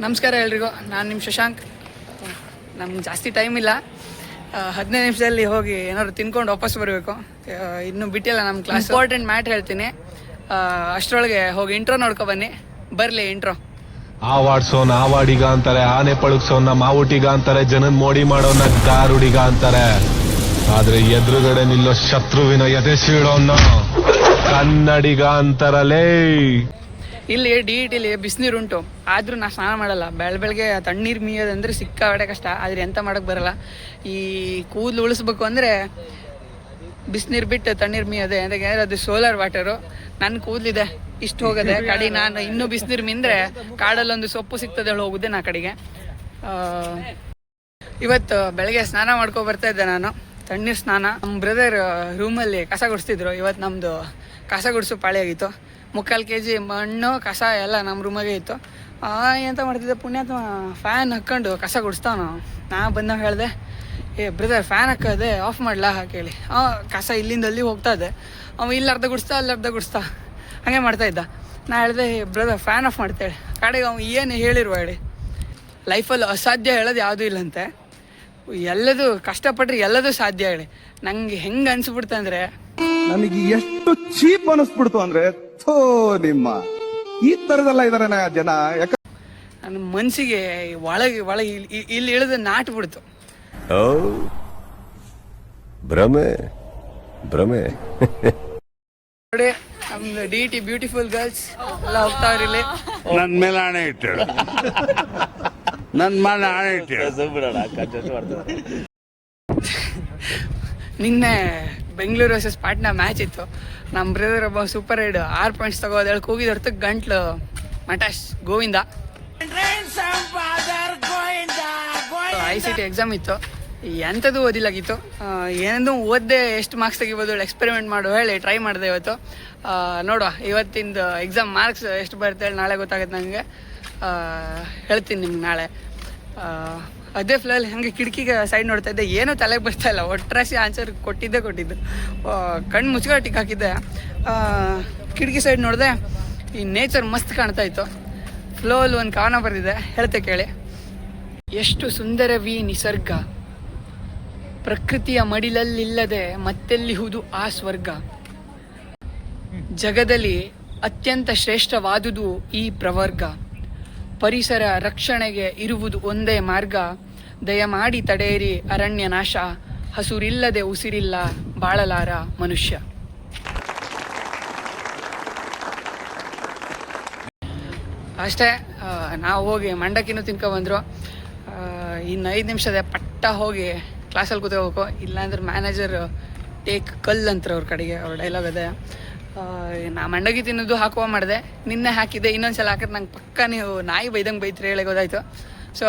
ನಮಸ್ಕಾರ ಎಲ್ರಿಗೂ. ನಾನು ನಿಮ್ಮ ಶಶಾಂಕ್. ನಮ್ಗೆ ಜಾಸ್ತಿ ಟೈಮ್ ಇಲ್ಲ, 15 ನಿಮಿಷದಲ್ಲಿ ಹೋಗಿ ಏನಾದ್ರು ತಿನ್ಕೊಂಡು ವಾಪಸ್ ಬರಬೇಕು. ಇನ್ನೂ ಬಿಟ್ಟಿಲ್ಲ ನಮ್ಮ ಕ್ಲಾಸ್. ಇಂಪಾರ್ಟೆಂಟ್ ಮ್ಯಾಟ್ ಹೇಳ್ತೀನಿ, ಅಷ್ಟರೊಳಗೆ ಹೋಗಿ ಇಂಟ್ರೋ ನೋಡ್ಕೊ ಬನ್ನಿ. ಬರಲಿ ಇಂಟ್ರೋ. ಆವಾಡ್ಸೋನ್ ಆವಾಡಿಗ ಅಂತಾರೆ, ಆನೆ ಪಳುಗ್ಸೋನ್ನ ಮಾವುಟಿಗ ಅಂತಾರೆ, ಜನನ್ ಮೋಡಿ ಮಾಡೋನ್ನ ಗಾರುಡಿಗ ಅಂತಾರೆ. ಆದ್ರೆ ಎದುರುಗಡೆ ನಿಲ್ಲೋ ಶತ್ರುವಿನ ಎದೆ ಸೀಳೋನ್ನ ಕನ್ನಡಿಗ ಅಂತಾರಲೇ. ಇಲ್ಲಿ DETಲಿ ಬಿಸಿನೀರುಂಟು, ಆದರೂ ನಾ ಸ್ನಾನ ಮಾಡಲ್ಲ. ಬೆಳಗ್ಗೆ ತಣ್ಣೀರು ಮೀಯೋದಂದ್ರೆ ಸಿಕ್ಕಾಬಟ್ಟೆ ಕಷ್ಟ. ಆದರೆ ಎಂತ ಮಾಡೋಕ್ಕೆ ಬರಲ್ಲ. ಈ ಕೂದಲು ಉಳಿಸ್ಬೇಕು ಅಂದರೆ ಬಿಸಿನೀರು ಬಿಟ್ಟು ತಣ್ಣೀರು ಮೀಯೋದೆ. ಯಾಕಂದರೆ ಅದು ಸೋಲಾರ್ ವಾಟರು. ನನ್ನ ಕೂದಲಿದೆ ಇಷ್ಟು ಹೋಗೋದೆ ಕಡೆ. ನಾನು ಇನ್ನೂ ಬಿಸಿನೀರು ಮಿಂದರೆ ಕಾಡಲ್ಲೊಂದು ಸೊಪ್ಪು ಸಿಗ್ತದೆ ಹೋಗುದೆ ನಾ ಕಡೆಗೆ. ಇವತ್ತು ಬೆಳಗ್ಗೆ ಸ್ನಾನ ಮಾಡ್ಕೊ ಬರ್ತಾ ಇದ್ದೆ ನಾನು, ತಣ್ಣೀರು ಸ್ನಾನ. ನಮ್ಮ ಬ್ರದರ್ ರೂಮಲ್ಲಿ ಕಸ ಗುಡಿಸ್ತಿದ್ರು. ಇವತ್ತು ನಮ್ಮದು ಕಸ ಗುಡಿಸೋ ಪಾಳಿ ಆಗಿತ್ತು. 3/4 kg ಮಣ್ಣು ಕಸ ಎಲ್ಲ ನಮ್ಮ ರೂಮಾಗೆ ಇತ್ತು. ಎಂತ ಮಾಡ್ತಿದ್ದೆ ಪುಣ್ಯಾತ್ಮ, ಫ್ಯಾನ್ ಹಾಕ್ಕೊಂಡು ಕಸ ಗುಡಿಸ್ತಾವ. ನಾ ಬಂದಾಗ ಹೇಳಿದೆ, ಬ್ರದರ್ ಫ್ಯಾನ್ ಹಾಕೋದೆ ಆಫ್ ಮಾಡಲಾ ಕೇಳಿ. ಕಸ ಇಲ್ಲಿಂದ ಅಲ್ಲಿ ಹೋಗ್ತಾ ಇದೆ. ಇಲ್ಲಿ ಅರ್ಧ ಗುಡಿಸ್ತಾ ಅಲ್ಲಿ ಅರ್ಧ ಗುಡಿಸ್ತಾ ಹಾಗೆ ಮಾಡ್ತಾಯಿದ್ದ. ನಾ ಹೇಳಿದೆ, ಬ್ರದರ್ ಫ್ಯಾನ್ ಆಫ್ ಮಾಡ್ತೇಳಿ. ಕಡೆಗೆ ಏನು ಹೇಳಿರುವ ಹೇಳಿ, ಲೈಫಲ್ಲಿ ಅಸಾಧ್ಯ ಹೇಳೋದು ಯಾವುದೂ ಇಲ್ಲಂತೆ. ಎಲ್ಲದು ಕಷ್ಟಪಟ್ರೆ ಎಲ್ಲದೂ ಸಾಧ್ಯ ಹೇಳಿ. ನಂಗೆ ಹೆಂಗೆ ಅನ್ಸ್ಬಿಡ್ತು ಅಂದರೆ, ನನಗೆ ಎಷ್ಟು ಚೀಪ್ ಅನಿಸ್ಬಿಡ್ತು ಅಂದ್ರೆ, ನಿಮ್ಮ ಈ ತರದೆಲ್ಲ ಇದಾರೆ ಜನ. ನನ್ನ ಮನಸ್ಸಿಗೆ ಒಳಗೆ ಇಲ್ಲಿ ಇಳಿದು ನಾಟ್ ಬಿಡ್ತು. ಭ್ರಮೆ ಭ್ರಮೆ ನೋಡಿ, ನಮ್ದು DET ಬ್ಯೂಟಿಫುಲ್ ಗರ್ಲ್ಸ್ ಎಲ್ಲ ಹೋಗ್ತಾವ್ರಿ ಇಲ್ಲಿ. ನನ್ ಮೇಲೆ ಆಣೆ ಇಟ್ಟು, ನನ್ ಮೇಲೆ ಆಣೆ ಇಟ್ಟು. ನಿನ್ನೆ ಬೆಂಗಳೂರು ವರ್ಸಸ್ ಪಾಟ್ನಾ ಮ್ಯಾಚ್ ಇತ್ತು. ನಮ್ಮ ಬ್ರದರ್ ಒಬ್ಬ ಸೂಪರ್ ರೈಡ್ 6 ಪಾಯಿಂಟ್ಸ್ ತಗೋದು ಹೇಳಿ ಕೂಗಿದ ಹೊರತು ಗಂಟ್ಲು ಮಟಾಶ್ ಗೋವಿಂದ. ICT ಎಕ್ಸಾಮ್ ಇತ್ತು, ಎಂಥದ್ದು ಓದಿಲಾಗಿತ್ತು. ಏನಂದು ಓದ್ದೆ ಎಷ್ಟು ಮಾರ್ಕ್ಸ್ ತೆಗಿಬೋದು ಹೇಳಿ ಎಕ್ಸ್ಪೆರಿಮೆಂಟ್ ಮಾಡು ಹೇಳಿ ಟ್ರೈ ಮಾಡಿದೆ ಇವತ್ತು. ನೋಡುವ ಇವತ್ತಿಂದು ಎಕ್ಸಾಮ್ ಮಾರ್ಕ್ಸ್ ಎಷ್ಟು ಬರುತ್ತೆ ಹೇಳಿ ನಾಳೆ ಗೊತ್ತಾಗುತ್ತೆ ನನಗೆ. ಹೇಳ್ತೀನಿ ನಿಮ್ಗೆ ನಾಳೆ. ಅದೇ ಫ್ಲಲ್ಲಿ ಹಾಗೆ ಕಿಟಕಿಗೆ ಸೈಡ್ ನೋಡ್ತಾ ಇದ್ದೆ, ಏನೂ ತಲೆಗೆ ಬರ್ತಾ ಇಲ್ಲ. ಒಟ್ರಾಸಿ ಆನ್ಸರ್ ಕೊಟ್ಟಿದ್ದು ಕಣ್ಣು ಮುಚ್ಕೊಂಡು ಟಿಕ್ ಹಾಕಿದ್ದೆ. ಕಿಟಕಿ ಸೈಡ್ ನೋಡಿದೆ, ಈ ನೇಚರ್ ಮಸ್ತ್ ಕಾಣ್ತಾ ಇತ್ತು. ಫ್ಲೋಲ್ಲಿ ಒಂದು ಕವನ ಬರೆದಿದೆ, ಹೇಳ್ತೆ ಕೇಳಿ. ಎಷ್ಟು ಸುಂದರವೀ ನಿಸರ್ಗ, ಪ್ರಕೃತಿಯ ಮಡಿಲಲ್ಲಿಲ್ಲದೆ ಮತ್ತೆಲ್ಲಿಹುದು ಆ ಸ್ವರ್ಗ. ಜಗದಲ್ಲಿ ಅತ್ಯಂತ ಶ್ರೇಷ್ಠವಾದುದು ಈ ಪ್ರವರ್ಗ. ಪರಿಸರ ರಕ್ಷಣೆಗೆ ಇರುವುದು ಒಂದೇ ಮಾರ್ಗ. ದಯಮಾಡಿ ತಡೆಯಿರಿ ಅರಣ್ಯ ನಾಶ, ಹಸುರಿಲ್ಲದೆ ಉಸಿರಿಲ್ಲ ಬಾಳಲಾರ ಮನುಷ್ಯ. ಅಷ್ಟೇ. ನಾವು ಹೋಗಿ ಮಂಡಕ್ಕಿನೂ ತಿನ್ಕೊಬಂದರು. ಇನ್ನು 5 ನಿಮಿಷದ ಪಟ್ಟ ಹೋಗಿ ಕ್ಲಾಸಲ್ಲಿ ಕೂತ್ಕೋಬೇಕು. ಇಲ್ಲಾಂದ್ರೆ ಮ್ಯಾನೇಜರ್ ಟೇಕ್ ಕಲ್ ಅಂತಾರೆ ಅವ್ರ ಕಡೆಗೆ, ಅವ್ರ ಡೈಲಾಗ್ ಅದೇ. ನಾ ಮಂಡಗಿ ತಿನ್ನೋದು ಹಾಕುವ ಮಾಡಿದೆ, ನಿನ್ನೆ ಹಾಕಿದ್ದೆ. ಇನ್ನೊಂದ್ಸಲ ಹಾಕಿದ್ರೆ ನಂಗೆ ಪಕ್ಕ ನೀವು ನಾಯಿ ಬೈದಂಗೆ ಬೈತ್ರಿ ಹೇಳಿ ಗೊತ್ತಾಯ್ತು. ಸೊ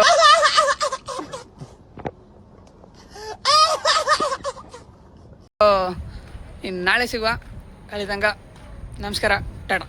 ಇನ್ನು ನಾಳೆ ಸಿಗುವ. ಅಲ್ಲಿ ತನಕ ನಮಸ್ಕಾರ, ಟಾಟಾ.